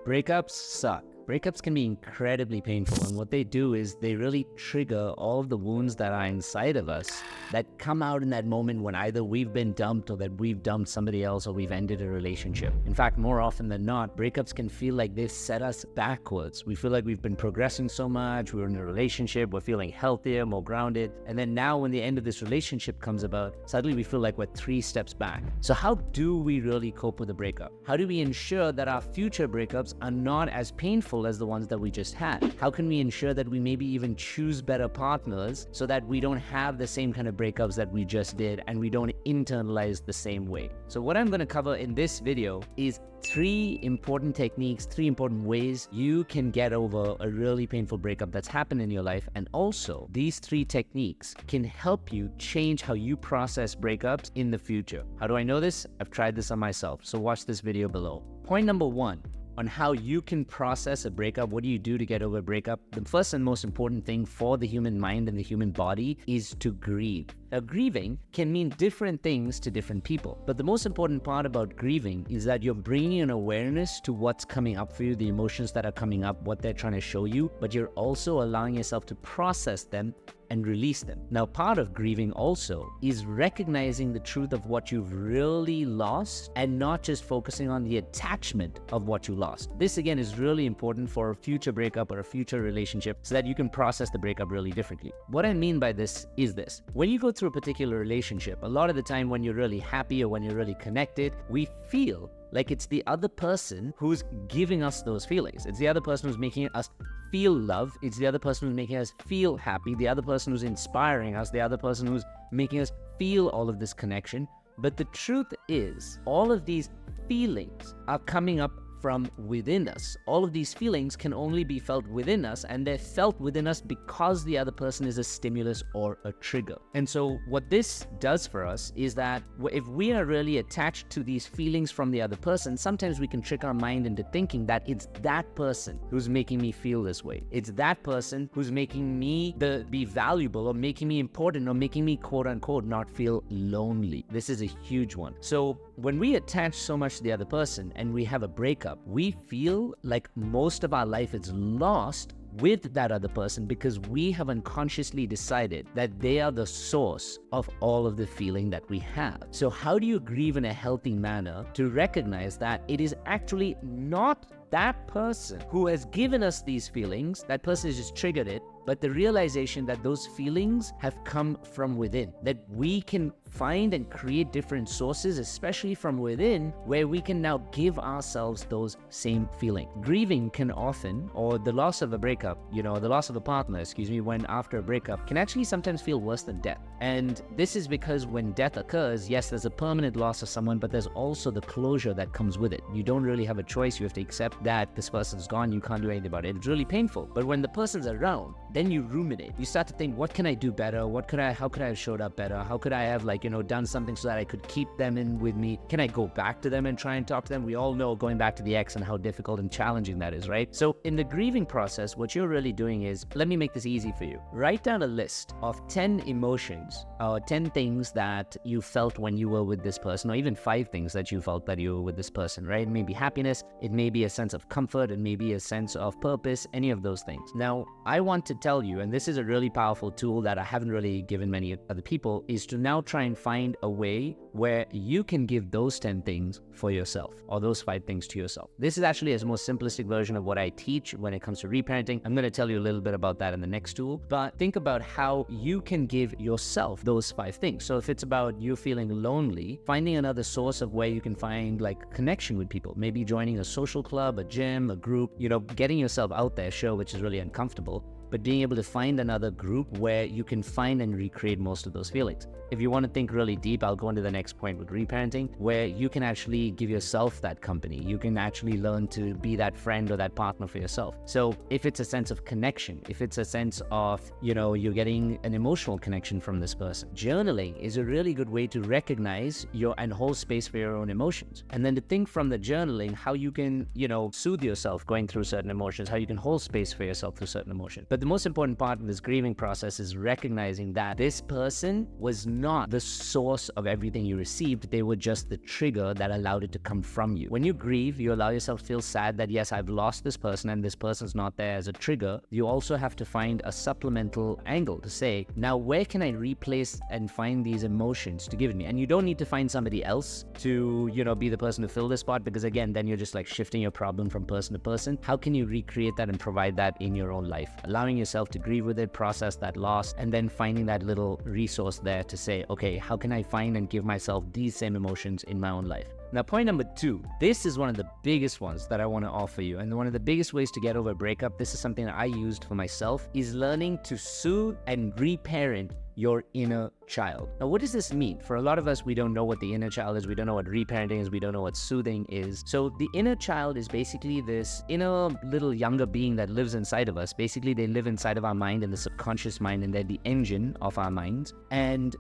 Breakups suck. Breakups can be incredibly painful, and what they do is they really trigger all of the wounds that are inside of us that come out in that moment when either we've been dumped or that we've dumped somebody else or we've ended a relationship. In fact, more often than not, breakups can feel like they've set us backwards. We feel like we've been progressing so much, we're in a relationship, we're feeling healthier, more grounded, and then now when the end of this relationship comes about, suddenly we feel like we're 3 steps back. So how do we really cope with a breakup? How do we ensure that our future breakups are not as painful as the ones that we just had? How can we ensure that we maybe even choose better partners so that we don't have the same kind of breakups that we just did and we don't internalize the same way? So what I'm going to cover in this video is 3 important techniques, 3 important ways you can get over a really painful breakup that's happened in your life. And also, these 3 techniques can help you change how you process breakups in the future. How do I know this? I've tried this on myself. So watch this video below. Point number 1. On how you can process a breakup. What do you do to get over a breakup? The first and most important thing for the human mind and the human body is to grieve. Now, grieving can mean different things to different people, but the most important part about grieving is that you're bringing an awareness to what's coming up for you, the emotions that are coming up, what they're trying to show you, but you're also allowing yourself to process them and release them. Now, part of grieving also is recognizing the truth of what you've really lost and not just focusing on the attachment of what you lost. This again is really important for a future breakup or a future relationship so that you can process the breakup really differently. What I mean by this is this. When you go through a particular relationship, a lot of the time when you're really happy or when you're really connected, we feel like it's the other person who's giving us those feelings. It's the other person who's making us feel love. It's the other person who's making us feel happy. The other person who's inspiring us. The other person who's making us feel all of this connection. But the truth is, all of these feelings are coming up from within us. All of these feelings can only be felt within us, and they're felt within us because the other person is a stimulus or a trigger. And so what this does for us is that if we are really attached to these feelings from the other person, sometimes we can trick our mind into thinking that it's that person who's making me feel this way. It's that person who's making me be valuable or making me important or making me quote unquote not feel lonely. This is a huge one. So when we attach so much to the other person and we have a breakup, we feel like most of our life is lost with that other person because we have unconsciously decided that they are the source of all of the feeling that we have. So how do you grieve in a healthy manner to recognize that it is actually not that person who has given us these feelings, that person has just triggered it, but the realization that those feelings have come from within, that we can find and create different sources, especially from within, where we can now give ourselves those same feelings. Grieving can often, or the loss of a breakup, the loss of a partner, when after a breakup, can actually sometimes feel worse than death. And this is because when death occurs, yes, there's a permanent loss of someone, but there's also the closure that comes with it. You don't really have a choice. You have to accept that this person's gone. You can't do anything about it. It's really painful. But when the person's around, then you ruminate. You start to think, what can I do better? How could I have showed up better? How could I have done something so that I could keep them in with me? Can I go back to them and try and talk to them? We all know going back to the ex and how difficult and challenging that is, right? So in the grieving process, what you're really doing is, let me make this easy for you. Write down a list of 10 emotions or 10 things that you felt when you were with this person, or even 5 things that you felt that you were with this person, right? It may be happiness, it may be a sense of comfort, it may be a sense of purpose, any of those things. Now, I want to tell you, and this is a really powerful tool that I haven't really given many other people, is to now try and find a way where you can give those 10 things for yourself, or those 5 things to yourself. This is actually a more simplistic version of what I teach when it comes to reparenting. I'm going to tell you a little bit about that in the next tool, but think about how you can give yourself those 5 things. So if it's about you feeling lonely, finding another source of where you can find connection with people, maybe joining a social club, a gym, a group, getting yourself out there, sure, which is really uncomfortable, but being able to find another group where you can find and recreate most of those feelings. If you want to think really deep, I'll go into the next point with reparenting, where you can actually give yourself that company. You can actually learn to be that friend or that partner for yourself. So if it's a sense of connection, if it's a sense of, you're getting an emotional connection from this person, journaling is a really good way to recognize and hold space for your own emotions. And then to think from the journaling how you can, soothe yourself going through certain emotions, how you can hold space for yourself through certain emotions. But But the most important part in this grieving process is recognizing that this person was not the source of everything you received. They were just the trigger that allowed it to come from you. When you grieve, you allow yourself to feel sad that, yes, I've lost this person and this person's not there as a trigger. You also have to find a supplemental angle to say, now where can I replace and find these emotions to give me? And you don't need to find somebody else to, be the person to fill this spot, because again, then you're just like shifting your problem from person to person. How can you recreate that and provide that in your own life? Allowing yourself to grieve with it, process that loss, and then finding that little resource there to say, okay, how can I find and give myself these same emotions in my own life? Now, point number 2, this is one of the biggest ones that I want to offer you. And one of the biggest ways to get over a breakup, this is something that I used for myself, is learning to soothe and reparent your inner child. Now, what does this mean? For a lot of us, we don't know what the inner child is. We don't know what reparenting is. We don't know what soothing is. So the inner child is basically this inner little younger being that lives inside of us. Basically, they live inside of our mind, in the subconscious mind, and they're the engine of our minds. And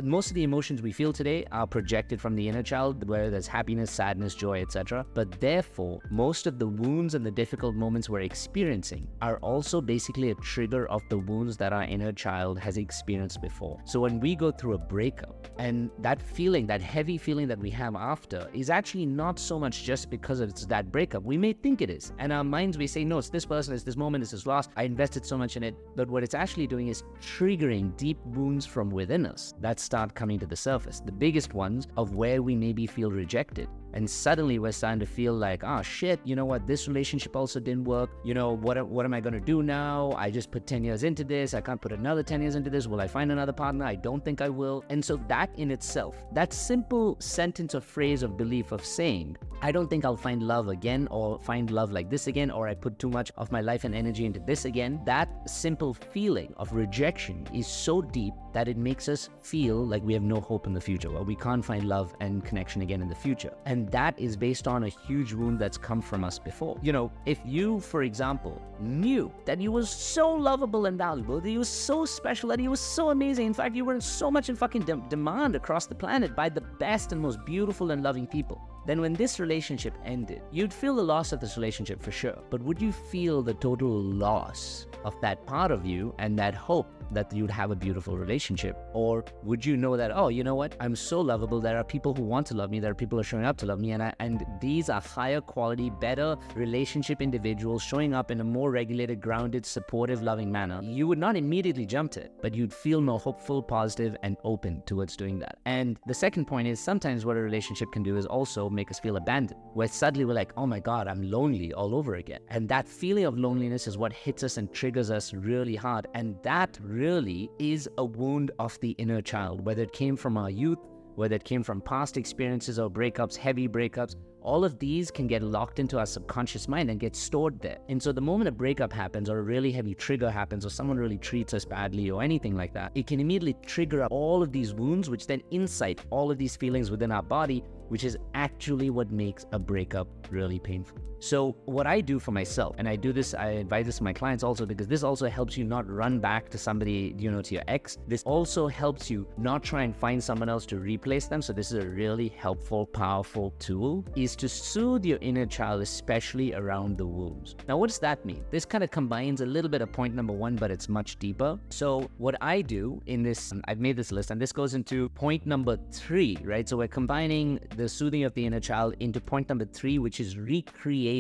most of the emotions we feel today are projected from the inner child, where there's happiness, sadness, joy, etc. But therefore, most of the wounds and the difficult moments we're experiencing are also basically a trigger of the wounds that our inner child has experienced before. So when we go through a breakup, and that feeling, that heavy feeling that we have after, is actually not so much just because it's that breakup. We may think it is. And our minds, we say, no, it's this person, it's this moment, it's this loss. I invested so much in it. But what it's actually doing is triggering deep wounds from within us that start coming to the surface. The biggest ones of where we maybe feel rejected. And suddenly we're starting to feel like, oh shit, you know what, this relationship also didn't work. What am I going to do now? I just put 10 years into this. I can't put another 10 years into this. Will I find another partner? I don't think I will. And so that in itself, that simple sentence or phrase of belief of saying, I don't think I'll find love again, or find love like this again, or I put too much of my life and energy into this again. That simple feeling of rejection is so deep that it makes us feel like we have no hope in the future, or we can't find love and connection again in the future. And that is based on a huge wound that's come from us before. If you, for example, knew that you were so lovable and valuable, that you were so special, that you were so amazing, in fact, you were in so much in fucking demand across the planet by the best and most beautiful and loving people, then when this relationship ended, you'd feel the loss of this relationship for sure. But would you feel the total loss of that part of you and that hope that you'd have a beautiful relationship? Or would you know that, oh, you know what? I'm so lovable. There are people who want to love me. There are people who are showing up to love me. And these are higher quality, better relationship individuals showing up in a more regulated, grounded, supportive, loving manner. You would not immediately jump to it, but you'd feel more hopeful, positive, and open towards doing that. And the second point is, sometimes what a relationship can do is also make us feel abandoned, where suddenly we're like, oh my God, I'm lonely all over again. And that feeling of loneliness is what hits us and triggers us really hard. And that really is a wound of the inner child, whether it came from our youth, whether it came from past experiences or breakups, heavy breakups. All of these can get locked into our subconscious mind and get stored there. And so the moment a breakup happens, or a really heavy trigger happens, or someone really treats us badly or anything like that, it can immediately trigger up all of these wounds, which then incite all of these feelings within our body, which is actually what makes a breakup really painful. So what I do for myself, and I advise this to my clients also, because this also helps you not run back to somebody, to your ex. This also helps you not try and find someone else to replace them. So this is a really helpful, powerful tool, is to soothe your inner child, especially around the wounds. Now, what does that mean? This kind of combines a little bit of point number 1, but it's much deeper. So what I do in this, I've made this list, and this goes into point number 3, right? So we're combining the soothing of the inner child into point number 3, which is recreating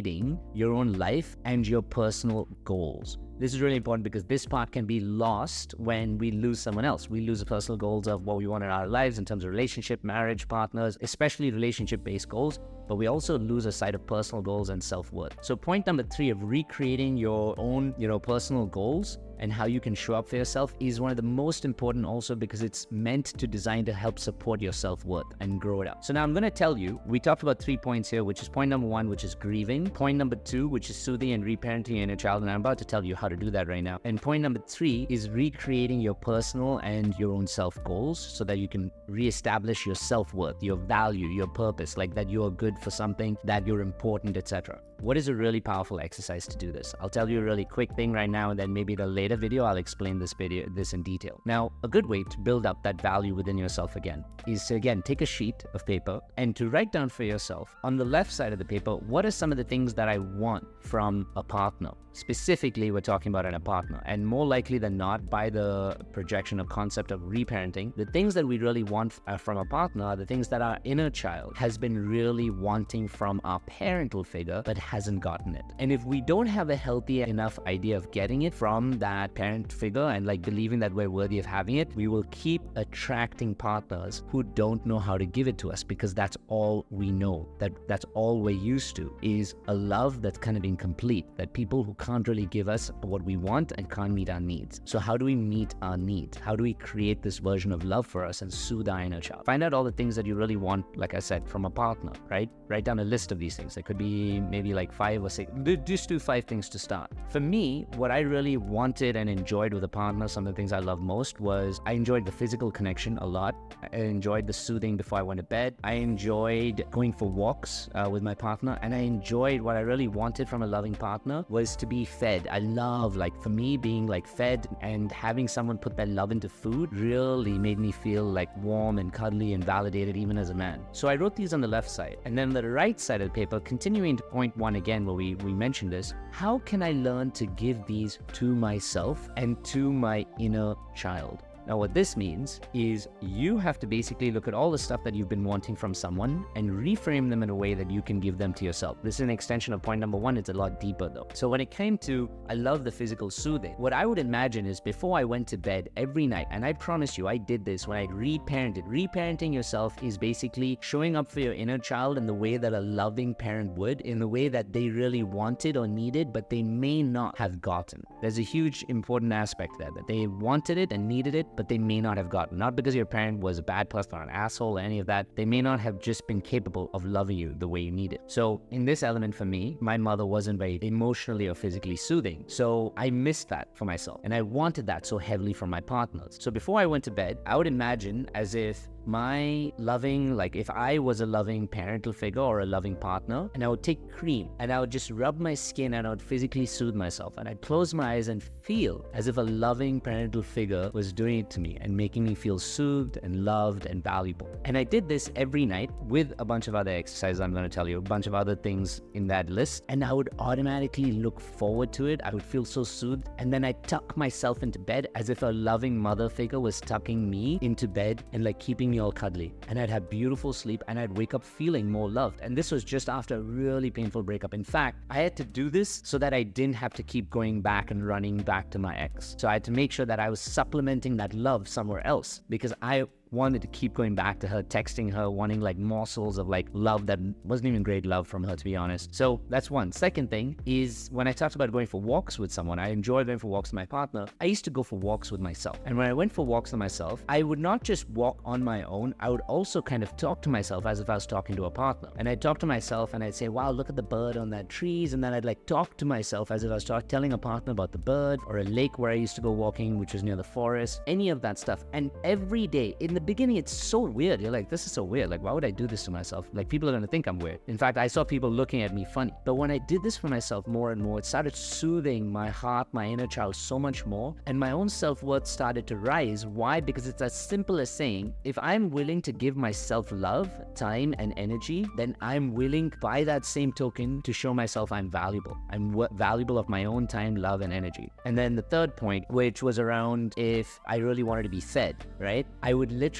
your own life and your personal goals. This is really important because this part can be lost when we lose someone else. We lose the personal goals of what we want in our lives in terms of relationship, marriage, partners, especially relationship-based goals. But we also lose a sight of personal goals and self-worth. So point number 3 of recreating your own, personal goals and how you can show up for yourself is one of the most important, also because it's meant to design to help support your self-worth and grow it up. So now I'm going to tell you, we talked about 3 points here, which is point number 1, which is grieving. Point number 2, which is soothing and reparenting your inner child. And I'm about to tell you how to do that right now. And point number 3 is recreating your personal and your own self goals so that you can reestablish your self-worth, your value, your purpose, like that you're good for something, that you're important, etc. what is a really powerful exercise to do this? I'll tell you a really quick thing right now, and then maybe in a later video, I'll explain this in detail. Now, a good way to build up that value within yourself again is to, again, take a sheet of paper and to write down for yourself on the left side of the paper, what are some of the things that I want from a partner? Specifically, we're talking about in a partner, and more likely than not, by the projection of concept of reparenting, the things that we really want from a partner are the things that our inner child has been really wanting from our parental figure, but hasn't gotten it. And if we don't have a healthy enough idea of getting it from that parent figure and like believing that we're worthy of having it, we will keep attracting partners who don't know how to give it to us, because that's all we know. That's all we're used to, is a love that's kind of incomplete, that people who can't really give us what we want and can't meet our needs. So how do we meet our needs? How do we create this version of love for us and soothe our inner child? Find out all the things that you really want, like I said, from a partner, right? Write down a list of these things. It could be maybe like 5 or 6. Just do 5 things to start. For me, what I really wanted and enjoyed with a partner, some of the things I love most, was I enjoyed the physical connection a lot. I enjoyed the soothing before I went to bed. I enjoyed going for walks with my partner, and I enjoyed, what I really wanted from a loving partner was to be fed. I love, like, for me, being like fed and having someone put that love into food really made me feel like warm and cuddly and validated even as a man. So I wrote these on the left side, and then on the right side of the paper, continuing to point 1 again, where we mentioned this, how can I learn to give these to myself and to my inner child? Now, what this means is you have to basically look at all the stuff that you've been wanting from someone and reframe them in a way that you can give them to yourself. This is an extension of point number 1. It's a lot deeper though. So when it came to, I love the physical soothing, what I would imagine is before I went to bed every night, and I promise you I did this when I reparented. Reparenting yourself is basically showing up for your inner child in the way that a loving parent would, in the way that they really wanted or needed, but they may not have gotten. There's a huge important aspect there, that they wanted it and needed it, but they may not have gotten. Not because your parent was a bad person or an asshole or any of that. They may not have just been capable of loving you the way you need it. So in this element for me, my mother wasn't very emotionally or physically soothing. So I missed that for myself. And I wanted that so heavily from my partners. So before I went to bed, I would imagine as if my loving, like if I was a loving parental figure or a loving partner, and I would take cream and I would just rub my skin and I would physically soothe myself, and I'd close my eyes and feel as if a loving parental figure was doing it to me and making me feel soothed and loved and valuable. And I did this every night with a bunch of other exercises. I'm going to tell you a bunch of other things in that list, and I would automatically look forward to it. I would feel so soothed, and then I'd tuck myself into bed as if a loving mother figure was tucking me into bed and like keeping me all cuddly, and I'd have beautiful sleep, and I'd wake up feeling more loved. And this was just after a really painful breakup. In fact, I had to do this so that I didn't have to keep going back and running back to my ex. So I had to make sure that I was supplementing that love somewhere else, because I wanted to keep going back to her, texting her, wanting like morsels of like love that wasn't even great love from her, to be honest. So that's one. Second thing is, when I talked about going for walks with someone, I enjoy going for walks with my partner. I used to go for walks with myself. And when I went for walks with myself, I would not just walk on my own. I would also kind of talk to myself as if I was talking to a partner. And I'd talk to myself and I'd say, wow, look at the bird on that trees. And then I'd like talk to myself as if I was telling a partner about the bird, or a lake where I used to go walking, which was near the forest, any of that stuff. And every day, in the beginning, it's so weird. You're like, this is so weird. Like, why would I do this to myself? Like, people are going to think I'm weird. In fact, I saw people looking at me funny. But when I did this for myself more and more, it started soothing my heart, my inner child so much more. And my own self-worth started to rise. Why? Because it's as simple as saying, if I'm willing to give myself love, time, and energy, then I'm willing, by that same token, to show myself I'm valuable. I'm valuable of my own time, love, and energy. And then the third point, which was around if I really wanted to be fed, right? I would literally,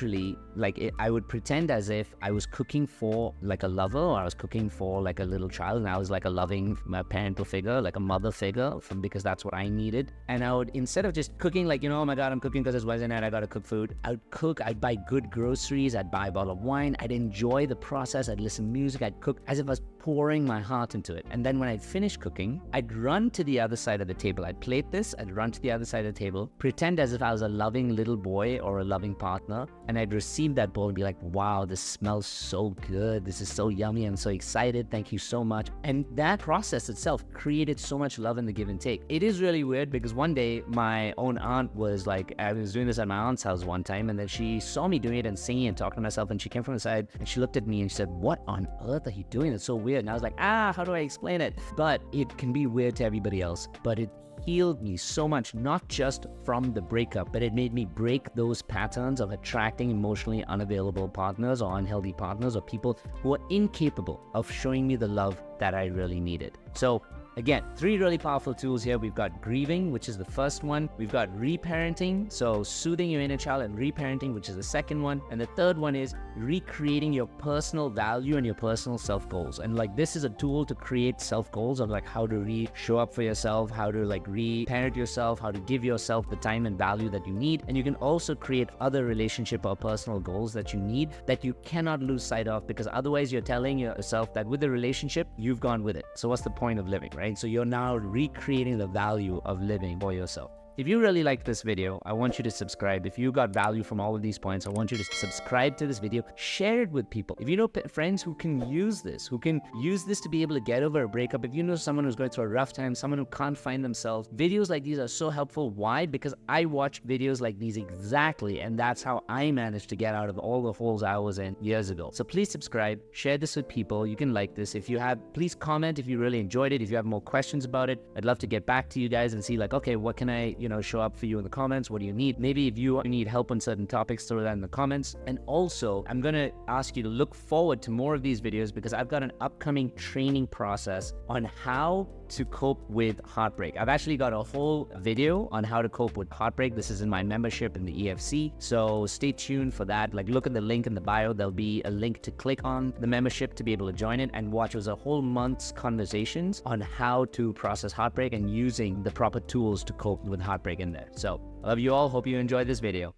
I would pretend as if I was cooking for like a lover, or I was cooking for like a little child, and I was like a loving parental figure, like a mother figure, because that's what I needed. And I would, instead of just cooking like, oh my God, I'm cooking because it's Wednesday night, I gotta cook food. I would cook, I'd buy good groceries, I'd buy a bottle of wine, I'd enjoy the process, I'd listen to music, I'd cook as if I was pouring my heart into it. And then when I'd finish cooking, I'd run to the other side of the table. I'd plate this, I'd run to the other side of the table, pretend as if I was a loving little boy or a loving partner, and I'd receive receive that bowl and be like, wow, this smells so good. This is so yummy. I'm so excited. Thank you so much. And that process itself created so much love in the give and take. It is really weird because one day my own aunt was like, I was doing this at my aunt's house one time, and then she saw me doing it and singing and talking to myself, and she came from the side and she looked at me and she said, what on earth are you doing? It's so weird. And I was like, how do I explain it? But it can be weird to everybody else, but it healed me so much, not just from the breakup, but it made me break those patterns of attracting emotionally unavailable partners or unhealthy partners or people who are incapable of showing me the love that I really needed. So again, 3 really powerful tools here. We've got grieving, which is the first one. We've got reparenting, so soothing your inner child, and reparenting, which is the second one. And the third one is recreating your personal value and your personal self goals. And like, this is a tool to create self goals of like how to show up for yourself, how to like reparent yourself, how to give yourself the time and value that you need. And you can also create other relationship or personal goals that you need that you cannot lose sight of, because otherwise you're telling yourself that with the relationship, you've gone with it. So what's the point of living, right? So you're now recreating the value of living for yourself. If you really like this video, I want you to subscribe. If you got value from all of these points, I want you to subscribe to this video, share it with people. If you know friends who can use this to be able to get over a breakup, if you know someone who's going through a rough time, someone who can't find themselves, videos like these are so helpful. Why? Because I watch videos like these exactly, and that's how I managed to get out of all the holes I was in years ago. So please subscribe, share this with people. You can like this. If you have, please comment if you really enjoyed it. If you have more questions about it, I'd love to get back to you guys and see like, okay, what can I show up for you in the comments? What do you need? Maybe if you need help on certain topics, throw that in the comments. And also, I'm going to ask you to look forward to more of these videos, because I've got an upcoming training process on how to cope with heartbreak. I've actually got a whole video on how to cope with heartbreak. This is in my membership in the EFC. So stay tuned for that. Like, look at the link in the bio. There'll be a link to click on the membership to be able to join it and watch. It was a whole month's conversations on how to process heartbreak and using the proper tools to cope with heartbreak in there. So I love you all. Hope you enjoyed this video.